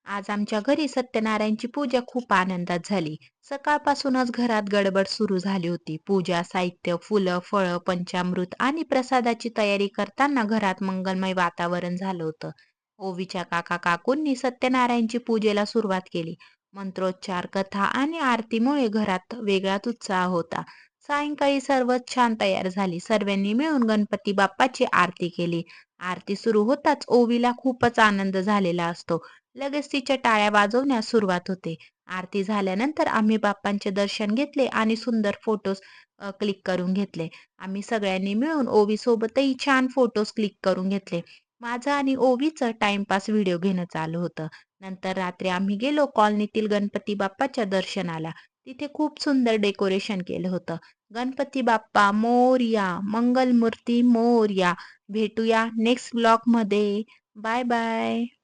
आज आमच्या घरी सत्यनारायणची पूजा खूप आनंदात झाली. सकाळपासूनच घरात गडबड सुरू झाली होती. पूजा साहित्य, फुलं, फळं, पंचामृत आणि प्रसादाची तयारी करताना घरात मंगलमय वातावरण झालं होतं. ओवीच्या काका काकूंनी सत्यनारायणची पूजेला सुरुवात केली. मंत्रोच्चार, कथा आणि आरतीमुळे घरात वेगळाच उत्साह होता. सायंकाळी सर्वच छान तयार झाली. सर्वांनी मिळून गणपती बाप्पाची आरती केली. आरती सुरू होताच ओवीला खूपच आनंद झालेला असतो. लगेच तिच्या टाळ्या वाजवण्यास सुरुवात होते. आरती झाल्यानंतर आम्ही बाप्पांचे दर्शन घेतले आणि सुंदर फोटोज क्लिक करून घेतले. आम्ही सगळ्यांनी मिळून ओवीसोबतही छान फोटोज क्लिक करून घेतले. माझं आणि ओवीचं टाइमपास व्हिडिओ घेणं चालू होतं. नंतर रात्री आम्ही गेलो कॉलनीतील गणपती बाप्पाच्या दर्शनाला. तिथे खूप सुंदर डेकोरेशन केलं होतं. गणपती बाप्पा मोरया, मंगलमूर्ती मोरया. भेटूया नेक्स्ट ब्लॉगमध्ये. Bye bye.